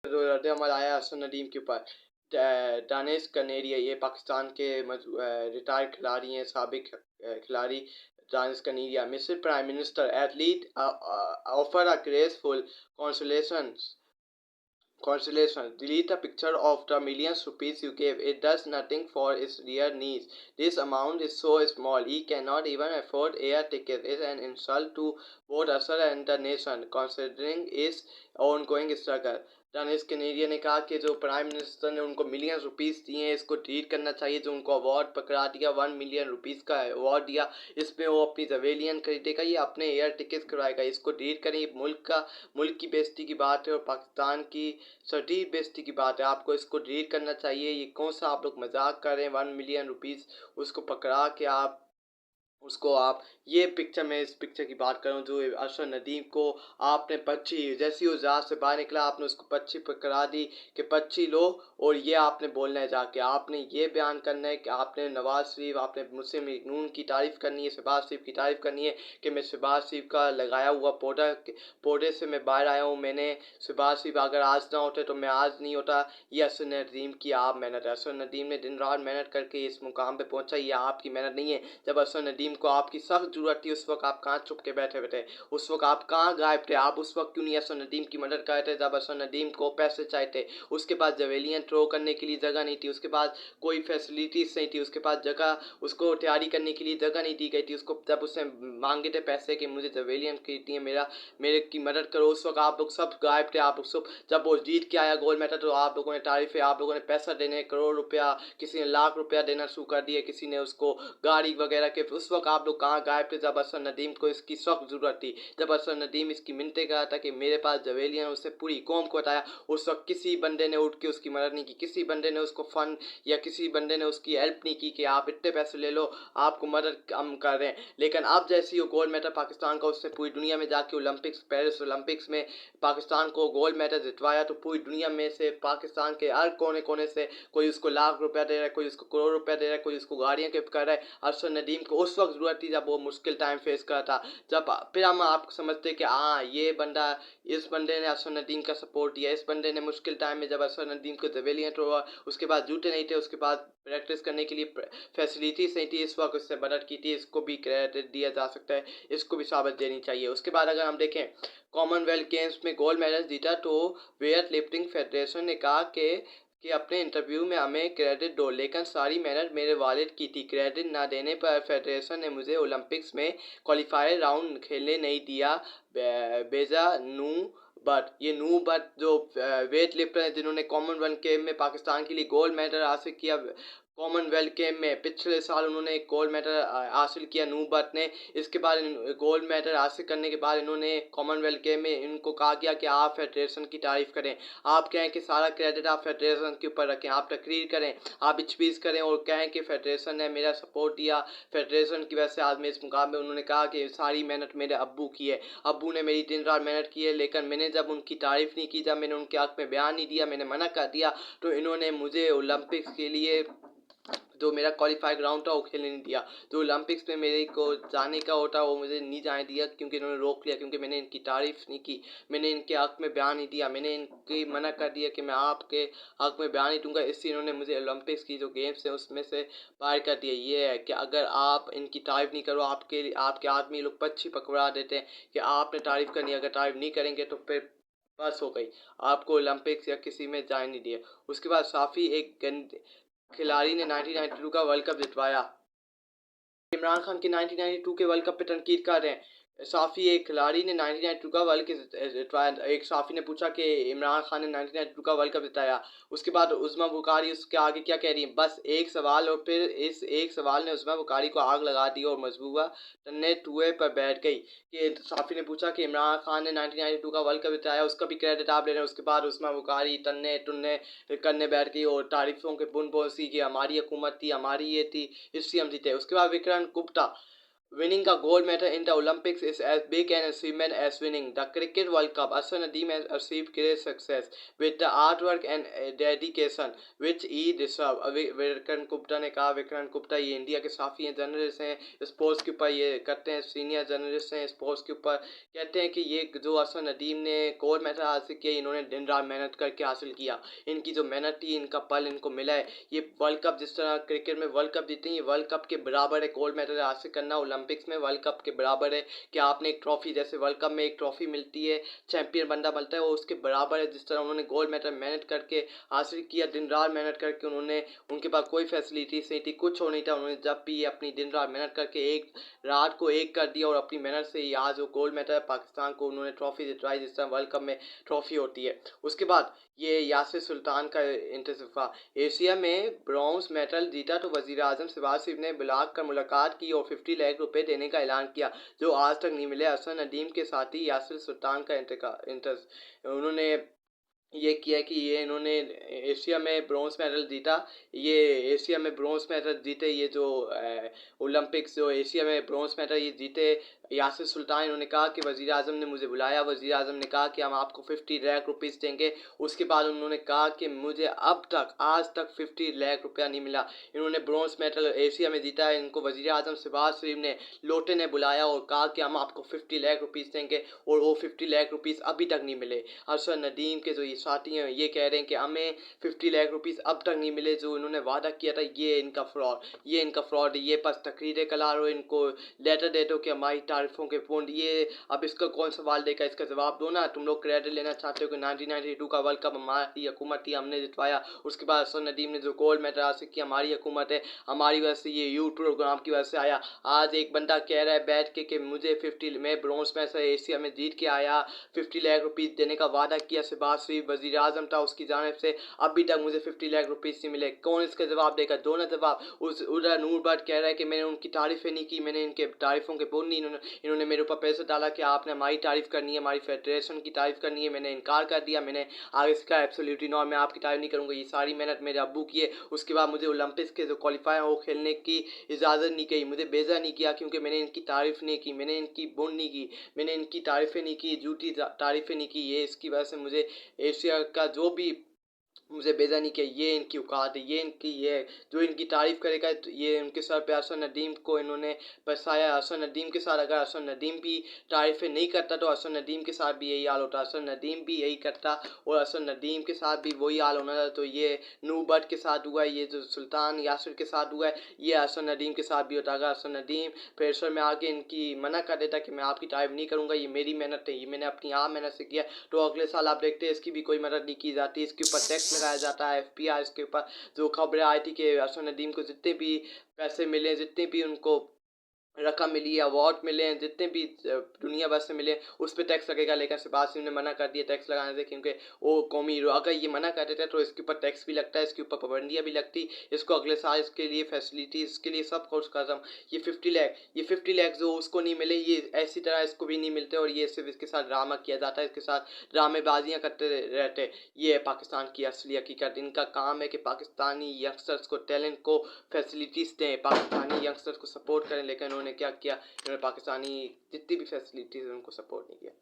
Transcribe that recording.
रद्द-ए-अमल आया अरशद नदीम के ऊपर। दानिश कनेरिया ये पाकिस्तान के रिटायर्ड खिलाड़ी हैं, साबिक खिलाड़ी दानिश कनेरिया। मिस्र prime minister athlete offer a graceful consolation. Delete a picture of the millions rupees you gave. It does nothing for his real needs. This amount is so small. He cannot even afford air tickets. It's an insult to both us and the nation, considering his ongoing struggle. Danish Kaneria ने कहा कि जो prime minister ने उनको million rupees दिए हैं, इसको delete करना चाहिए। जो उनको अवार्ड पकड़ा दिया, 1 मिलियन रुपीस का अवार्ड दिया, इसमें वो अपनी जवेलियन खरीदेगा या अपने एयर टिकट्स करवाएगा। इसको डिलीट करें। मुल्क की बेइज्जती की बात है और पाकिस्तान की शदीद बेइज्जती की बात है। आपको इसको डिलीट करना चाहिए। ये कौन सा आप लोग मजाक कर रहे हैं? 1 मिलियन रुपीस उसको पकड़ा के आप ये पिक्चर, में इस पिक्चर की बात कर रहा हूँ जो अरशद नदीम को आपने पर्ची, जैसे ही वो जहाज से बाहर निकला आपने उसको पर्ची पकड़ा दी कि पर्ची लो, और ये आपने बोलना है जाके, आपने ये बयान करना है कि आपने नवाज शरीफ, आपने मुस्लिम लीग नून की तारीफ़ करनी है, शहबाज शरीफ की तारीफ़ करनी है कि मैं शहबाज शरीफ का लगाया हुआ पौधे से मैं बाहर आया हूँ। मैंने शहबाज शरीफ अगर आज ना होते तो मैं आज नहीं होता। ये अरशद नदीम की आप मेहनत है। अरशद नदीम ने दिन रात मेहनत करके इस मुकाम पे पहुंचा। ये आपकी मेहनत नहीं है। जब अरशद नदीम को आपकी सख्त जरूरत थी उस वक्त आप कहाँ छुप के बैठे थे? उस वक्त आप कहाँ गायब थे? आप उस वक्त क्यों नहीं अरशद नदीम की मदद कर रहे थे जब अरशद नदीम को पैसे चाहिए थे? उसके पास जवेलियन थ्रो करने के लिए जगह नहीं थी, उसके पास कोई फैसिलिटीज नहीं थी, उसके पास जगह, उसको तैयारी करने के लिए जगह नहीं दी गई थी। उसको जब उसने मांगे थे पैसे कि मुझे जवेलियन खरीदनी है, मेरे की मदद करो, उस वक्त आप लोग सब गायब थे। आप लोग सब, जब वो जीत के आया गोल्ड मेडल तो आप लोगों ने तारीफ है, आप लोगों ने पैसा देने, करोड़ रुपया, किसी ने लाख रुपया देना शुरू कर दिए, किसी ने उसको गाड़ी वगैरह के। उस वक्त आप लोग कहाँ गायब थे जब अरशद नदीम को इसकी सख्त जरूरत थी? जब अरशद नदीम इसकी मिन्नतें कर रहा था कि मेरे पास जवेलियन, उससे पूरी कौम को बताया, उस वक्त किसी बंदे ने उठ के उसकी मदद नहीं की, किसी बंदे ने उसको फंड या किसी बंदे ने उसकी हेल्प नहीं की कि आप इतने पैसे ले लो, आपको मदद हम कर रहे हैं। लेकिन अब जैसे ही गोल्ड मेडल पाकिस्तान का, उसने पूरी दुनिया में जाके ओलंपिक्स, पेरिस ओलंपिक्स में पाकिस्तान को गोल्ड मेडल जितवाया, तो पूरी दुनिया में से पाकिस्तान के हर कोने कोने से कोई उसको लाख रुपया दे रहा है, कोई उसको करोड़ रुपया दे रहा है, कोई उसको गाड़ियाँ गिफ्ट कर रहा है। अरशद नदीम को उस वक्त जरूरत थी जब वो मुश्किल टाइम फेस कर रहा था। जब फिर हम आप समझते कि हाँ ये बंदा, इस बंदे ने अरशद नदीम का सपोर्ट दिया, इस बंदे ने मुश्किल टाइम में, जब अरशद नदीम को जवेलियन हुआ, उसके बाद जूते नहीं थे, उसके बाद प्रैक्टिस करने के लिए फैसिलिटीज नहीं थी, इस वक्त उससे मदद की थी, इसको भी क्रेडिट दिया जा सकता है, इसको भी शाबाश देनी चाहिए। उसके बाद अगर हम देखें कॉमनवेल्थ गेम्स में गोल्ड मेडल जीता तो वेट लिफ्टिंग फेडरेशन ने कहा कि अपने इंटरव्यू में हमें क्रेडिट दो, लेकिन सारी मेहनत मेरे वालिद की थी। क्रेडिट ना देने पर फेडरेशन ने मुझे ओलंपिक्स में क्वालिफायर राउंड खेलने नहीं दिया। बेजा नू बट, ये नू बट जो वेट लिफ्टर हैं जिन्होंने कॉमनवेल्थ गेम में पाकिस्तान के लिए गोल्ड मेडल हासिल किया, कॉमनवेल्थ गेम में पिछले साल उन्होंने एक गोल्ड मेडल हासिल किया नू बट ने। इसके बाद गोल्ड मेडल हासिल करने के बाद इन्होंने कॉमनवेल्थ गेम में इनको कहा गया कि आप फेडरेशन की तारीफ करें, आप कहें कि सारा क्रेडिट आप फेडरेशन के ऊपर रखें, आप तकरीर करें, आप स्पीच करें और कहें कि फेडरेशन ने मेरा सपोर्ट दिया, फेडरेशन की वजह से आज मैं इस मुकाम में। उन्होंने कहा कि सारी मेहनत मेरे अब्बू की है, अब्बू ने मेरी दिन रात मेहनत की है, लेकिन मैंने जब उनकी तारीफ नहीं की, जब मैंने उनके हक में बयान नहीं दिया, मैंने मना कर दिया, तो इन्होंने मुझे ओलंपिक्स के लिए जो मेरा क्वालिफाई ग्राउंड था वो खेलने नहीं दिया। जो ओलंपिक्स में मेरे को जाने का होता वो मुझे नहीं जाने दिया, क्योंकि इन्होंने रोक लिया, क्योंकि मैंने इनकी तारीफ़ नहीं की, मैंने इनके हक़ में बयान नहीं दिया, मैंने इनकी मना कर दिया कि मैं आपके हक़ में बयान नहीं दूंगा, इससे इन्होंने मुझे ओलंपिक्स की जो गेम्स हैं उसमें से बाहर कर दिया। ये है कि अगर आप इनकी तारीफ़ नहीं करो, आपके आदमी लोग पक्षी पकड़ा देते हैं कि आपने तारीफ़ करनी, अगर तारीफ़ नहीं करेंगे तो फिर बस हो गई, आपको ओलंपिक्स या किसी में जाने नहीं दिया। उसके बाद साफ़ी एक खिलाड़ी ने 1992 का वर्ल्ड कप जितवाया। इमरान खान की 1992 के वर्ल्ड कप पे तनकीद कर रहे हैं। साफ़ी एक खिलाड़ी ने 1992 का वर्ल्ड कप जितवाया। एक साफ़ी ने पूछा कि इमरान खान ने 1992 का वर्ल्ड कप जिताया। उसके बाद उज़्मा बुखारी उसके आगे क्या कह रही है? बस एक सवाल, और फिर इस एक सवाल ने उज़्मा बुखारी को आग लगा दी और मजबूबा तन्ने टुए पर बैठ गई। कि साफ़ी ने पूछा कि इमरान खान ने 1992 का वर्ल्ड कप जिताया, उसका भी क्रेडिट आप ले रहे हैं। उसके बाद उज़्मा बुखारी तन्ने टुन्ने करने बैठ गई और तारीफ़ों के बुन बोसी कि हमारी हुकूमत थी, हमारी ये थी, इसलिए हम जीते। उसके बाद Vikrant Gupta Winning a gold medal in the Olympics is as big an achievement as winning the Cricket World Cup. Asad Nadeem has achieved great success with the hard work and dedication which he deserves. Vikrant Gupta ने कहा, विक्रांत गुप्ता ये India के काफ़ी हैं journalist हैं sports के ऊपर, ये करते हैं, सीनियर जर्नलिस्ट हैं स्पोर्ट्स के ऊपर। कहते हैं कि ये जो असद नदीम ने गोल्ड मेडल हासिल किया, इन्होंने दिन रात मेहनत करके हासिल किया। इनकी जो मेहनत थी, इनका पल इनको मिला है। ये वर्ल्ड कप, जिस तरह क्रिकेट में वर्ल्ड कप जीते हैं, ये वर्ल्ड कप के बराबर है। गोल्ड मेडल हासिल करना ओलंपिक्स में वर्ल्ड कप के बराबर है कि आपने एक ट्रॉफी, जैसे वर्ल्ड कप में एक ट्रॉफी मिलती है, चैंपियन बंदा मिलता है, वो उसके बराबर है। जिस तरह उन्होंने गोल्ड मेडल मेहनत करके हासिल किया, दिन रात मेहनत करके, उनके पास कोई फैसिलिटीज नहीं थी, कुछ हो नहीं था। उन्होंने जब भी अपनी दिन रात मेहनत करके एक रात को एक कर दिया और अपनी मेहनत से ही आज वो गोल्ड मेडल पाकिस्तान को उन्होंने ट्रॉफी जितवाई, जिस तरह वर्ल्ड कप में ट्रॉफी होती है। उसके बाद ये यासिर सुल्तान का इंतज़ार। एशिया में ब्रॉन्ज मेडल जीता तो वज़ीर आज़म शहबाज शरीफ ने बुलाकर मुलाकात की और 50 लाख रुपए देने का ऐलान किया, जो आज तक नहीं मिले। असद नदीम के साथी यासिर सुल्तान का उन्होंने ये किया कि ये इन्होंने एशिया में ब्रॉन्ज मेडल जीता। ये एशिया में ब्रॉन्ज मेडल जीते, ये जो ओलंपिक्स, जो एशिया में ब्रॉन्ज मेडल ये जीते यासिर सुल्तान। इन्होंने कहा कि वज़ीर आज़म ने मुझे बुलाया, वज़ीर आज़म ने कहा कि हम आपको 50 लाख रुपीज़ देंगे। उसके बाद उन्होंने कहा कि मुझे अब तक आज तक 50 लाख रुपया नहीं मिला। इन्होंने ब्रॉन्ज मेडल एशिया में जीता है। इनको वज़ीर आज़म शहबाज शरीफ ने लोटे ने बुलाया और कहा कि हम आपको 50 लाख रुपीज़ देंगे, और वो 50 लाख रुपीज़ अभी तक नहीं मिले। असद नदीम के जो ये साथी हैं, ये कह रहे हैं कि हमें 50 लाख रुपीज़ अब तक नहीं मिले, जो इन्होंने वादा किया था। ये इनका फ्रॉड, ये बस तकरीरें कला रहे हो, इनको लेटर दे दो कि हमारी तारीफों के पूर्ण। ये अब इसका कौन सवाल देगा, इसका जवाब दो ना। तुम लोग क्रेडिट लेना चाहते हो कि 1992 का वर्ल्ड कप हमारी हुकूमत थी, हमने जितवाया। उसके बाद असद नदीम ने जो गोल्ड मेडल हासिल किया, हमारी हुकूमत है, हमारी वजह से, ये यूथ प्रोग्राम की वजह से आया। आज एक बंदा कह रहा है बैठ के कि मुझे 50 में ब्रॉन्ज में से एशिया में जीत के आया, 50 लाख रुपीज़ देने का वादा किया शहबाज शरीफ वज़ीर आज़म था उसकी जानिब से, अभी तक मुझे 50 लाख रुपीज़ नहीं मिले। कौन इसका जवाब देगा? दो ना जवाब। उस उधर नूर भट्ट कह रहा है कि मैंने उनकी तारीफ़ें नहीं की, मैंने इनके तारीफ़ों के पूर्ण नहीं, इन्होंने मेरे ऊपर पैसा डाला कि आपने हमारी तारीफ़ करनी है, हमारी फेडरेशन की तारीफ़ करनी है। मैंने इनकार कर दिया, मैंने आगे इसका एब्सोल्युटली नॉट, मैं आपकी तारीफ़ नहीं करूँगा। ये सारी मेहनत मेरे अब्बू की है। उसके बाद मुझे ओलंपिक्स के जो क्वालिफायर वो खेलने की इजाज़त नहीं की, मुझे बेजा नहीं किया, क्योंकि मैंने इनकी तारीफ़ नहीं की, मैंने इनकी बुन नहीं की, मैंने इनकी तारीफ़ें नहीं की, झूठी तारीफ़ें नहीं की। ये इसकी वजह से मुझे एशिया का जो भी मुझे बेजा नहीं किया। ये इनकी औकात है, ये इनकी, ये जो इनकी तारीफ़ करेगा तो ये उनके सर पे असद नदीम को इन्होंने बसाया। असद नदीम के साथ अगर असद नदीम भी तारीफ़ें नहीं करता तो असद नदीम के साथ भी यही हाल होता, असद नदीम भी यही करता और असद नदीम के साथ भी वही हाल होना था। तो ये नूर भट्ट के साथ हुआ है, ये जो सुल्तान यासिर के साथ हुआ है, ये असद नदीम के साथ भी होता। अगर असद नदीम प्रेशर में आके इनकी मना कर देता कि मैं आपकी तारीफ़ नहीं करूँगा, ये मेरी मेहनत है, ये मैंने अपनी आप मेहनत से किया, तो अगले साल आप देखते हैं इसकी भी कोई मदद नहीं की जाती, इसके ऊपर टैक्स लगाया जाता है। एफपीआई इसके ऊपर जो खबरें आई थी कि असद नदीम को जितने भी पैसे मिले, जितने भी उनको रकम मिली, अवार्ड मिले हैं, जितने भी दुनिया भर से मिले, उस पर टैक्स लगेगा। लेकिन शहबाज शरीफ ने मना कर दिया टैक्स लगाने से, क्योंकि वो कौमी अगर ये मना कर देते तो इसके ऊपर टैक्स भी लगता है, इसके ऊपर पाबंदियाँ भी लगती, इसको अगले साल इसके लिए फैसिलिटीज, इसके लिए सब कुछ खत्म। ये 50 लाख जो उसको नहीं मिले, ये ऐसी तरह इसको भी नहीं मिलते, और ये सिर्फ इसके साथ ड्रामा किया जाता है, इसके साथ ड्रामेबाजियाँ करते रहते। ये है पाकिस्तान की असली हकीकत। इनका काम है कि पाकिस्तानी यंगस्टर्स को, टैलेंट को फैसिलिटीज़ दें, पाकिस्तानी यंगस्टर्स को सपोर्ट करें। लेकिन उन्होंने क्या किया, इन्होंने पाकिस्तानी जितनी भी फैसिलिटीज़ उनको सपोर्ट नहीं किया।